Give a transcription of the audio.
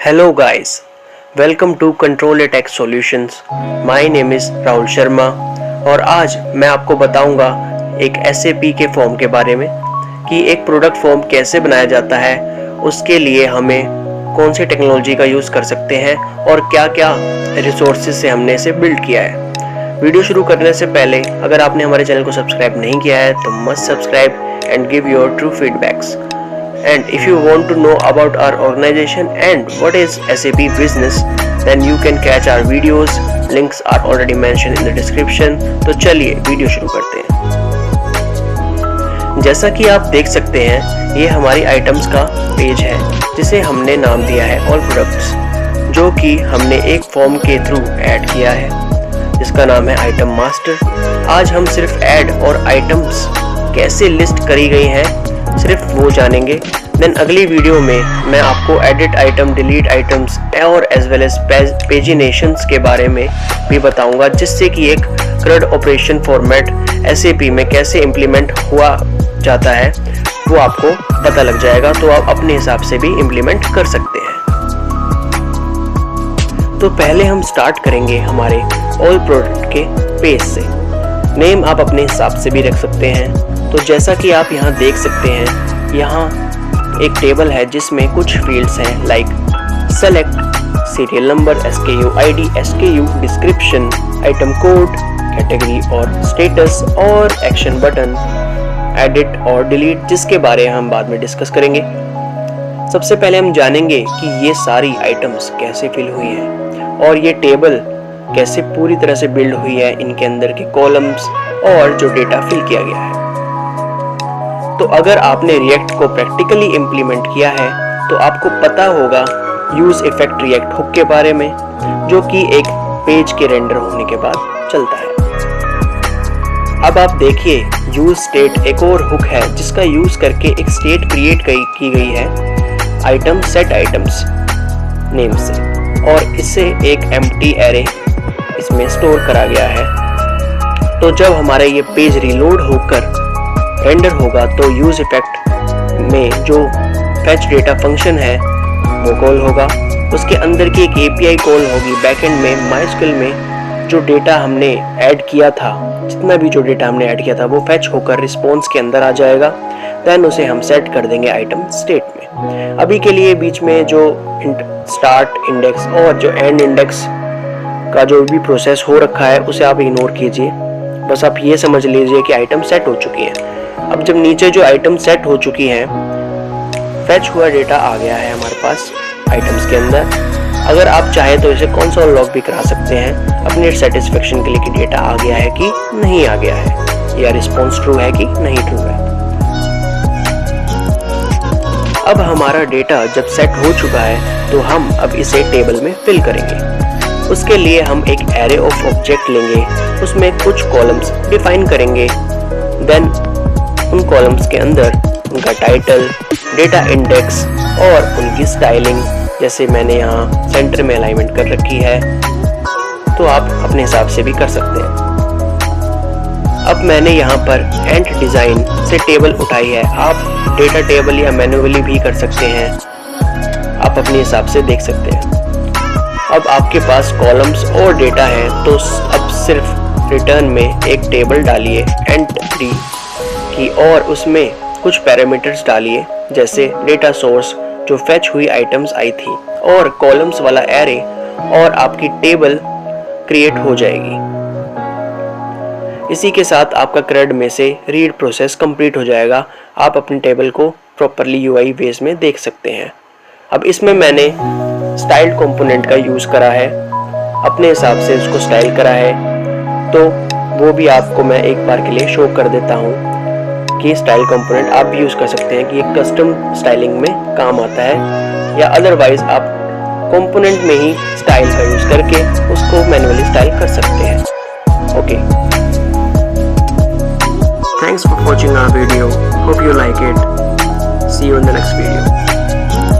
Hello guys, welcome to Control Your Tech Solutions. My name is Rahul Sharma और आज मैं आपको बताऊंगा एक SAP के फॉर्म के बारे में कि एक प्रोडक्ट फॉर्म कैसे बनाया जाता है, उसके लिए हमें कौन सी टेक्नोलॉजी का यूज़ कर सकते हैं और क्या क्या रिसोर्सेज से हमने इसे बिल्ड किया है। वीडियो शुरू करने से पहले अगर आपने हमारे चैनल को सब्सक्राइब नहीं किया है तो must subscribe and give your true feedbacks. And if you want to know about our organization and what is SAP business, then you can catch our videos. Links are already mentioned in the description. तो चलिए video शुरू करते हैं। जैसा कि आप देख सकते हैं, ये हमारी आइटम्स का पेज है जिसे हमने नाम दिया है ऑल प्रोडक्ट्स, जो कि हमने एक फॉर्म के थ्रू ऐड किया है जिसका नाम है आइटम मास्टर। आज हम सिर्फ ऐड और आइटम्स कैसे लिस्ट करी गई हैं सिर्फ वो जानेंगे। देन अगली वीडियो में मैं आपको एडिट आइटम, डिलीट आइटम्स और एज वेल एज पेजिनेशंस के बारे में भी बताऊंगा, जिससे कि एक CRUD ऑपरेशन फॉर्मेट SAP में कैसे इम्प्लीमेंट हुआ जाता है वो आपको पता लग जाएगा, तो आप अपने हिसाब से भी इम्प्लीमेंट कर सकते हैं। तो पहले हम स्टार्ट करेंगे हमारे ऑल प्रोडक्ट के पेज से। नेम आप अपने हिसाब से भी रख सकते हैं। तो जैसा कि आप यहाँ देख सकते हैं, यहाँ एक टेबल है जिसमें कुछ फील्ड्स हैं like select, serial number, SKU ID, SKU description, item code, category और स्टेटस और एक्शन बटन, एडिट और डिलीट, जिसके बारे हम बाद में डिस्कस करेंगे। सबसे पहले हम जानेंगे कि ये सारी आइटम्स कैसे फिल हुई हैं और ये टेबल कैसे पूरी तरह से बिल्ड हुई है, इनके अंदर के कॉलम्स और जो डेटा फिल किया गया है। तो अगर आपने रिएक्ट को प्रैक्टिकली इम्प्लीमेंट किया है तो आपको पता होगा यूज इफेक्ट रिएक्ट हुक के बारे में, जो कि एक पेज के रेंडर होने के बाद चलता है। अब आप देखिए, यूज स्टेट एक और हुक है जिसका यूज करके एक स्टेट क्रिएट की गई है आइटम सेट आइटम्स नेम से, और इससे एक एम्प्टी एरे इसमें स्टोर करा गया है। तो जब हमारा ये पेज रिलोड होकर रेंडर होगा तो यूज इफेक्ट में जो फैच डेटा फंक्शन है वो कॉल होगा, उसके अंदर की एक API कॉल होगी बैकएंड में MySQL में। जो डेटा हमने ऐड किया था, जितना भी जो डेटा हमने ऐड किया था वो फैच होकर रिस्पॉन्स के अंदर आ जाएगा। देन उसे हम सेट कर देंगे आइटम स्टेट में। अभी के लिए बीच में जो स्टार्ट इंडेक्स और जो एंड इंडेक्स का जो भी प्रोसेस हो रखा है उसे आप इग्नोर कीजिए, बस आप ये समझ लीजिए कि आइटम सेट हो चुकी है। अब जब नीचे जो आइटम सेट हो चुकी हैं, फैच हुआ डेटा आ गया है हमारे पास आइटम्स के अंदर। अगर आप चाहे तो इसे कंसोल लॉग भी करा सकते हैं अपने सेटिस्फेक्शन के लिए कि डेटा आ गया है कि नहीं आ गया है, या रिस्पॉन्स ट्रू है कि नहीं ट्रू है। अब हमारा डेटा जब सेट हो चुका है तो हम अब इसे टेबल में फिल करेंगे। उसके लिए हम एक एरे ऑफ ऑब्जेक्ट लेंगे, उसमें कुछ कॉलम्स डिफाइन करेंगे। देन उन कॉलम्स के अंदर उनका टाइटल, डेटा इंडेक्स और उनकी स्टाइलिंग, जैसे मैंने यहाँ सेंटर में अलाइनमेंट कर रखी है, तो आप अपने हिसाब से भी कर सकते हैं। अब मैंने यहाँ पर एंट डिज़ाइन से टेबल उठाई है। आप डेटा टेबल या मैन्युअली भी कर सकते हैं, आप अपने हिसाब से देख सकते हैं। अब आपके पास कॉलम्स और डेटा है तो अब सिर्फ रिटर्न में एक टेबल डालिए एंट्री की और उसमें कुछ पैरामीटर्स डालिए, जैसे डेटा सोर्स जो फैच हुई आइटम्स आई थी और कॉलम्स वाला एरे, और आपकी टेबल क्रिएट हो जाएगी। इसी के साथ आपका CRUD में से रीड प्रोसेस कंप्लीट हो जाएगा। आप अपनी टेबल को प्रॉपरली UI बेस में देख सकते हैं। अब इसमें मैंने स्टाइल कंपोनेंट का यूज़ करा है, अपने हिसाब से उसको स्टाइल करा है, तो वो भी आपको मैं एक बार के लिए शो कर देता हूँ कि स्टाइल कंपोनेंट आप भी यूज़ कर सकते हैं कि एक कस्टम स्टाइलिंग में काम आता है, या अदरवाइज आप कंपोनेंट में ही स्टाइल का यूज़ करके उसको मैन्युअली स्टाइल कर सकते हैं। Okay, thanks for watching our video, hope you like it, see you in the next video.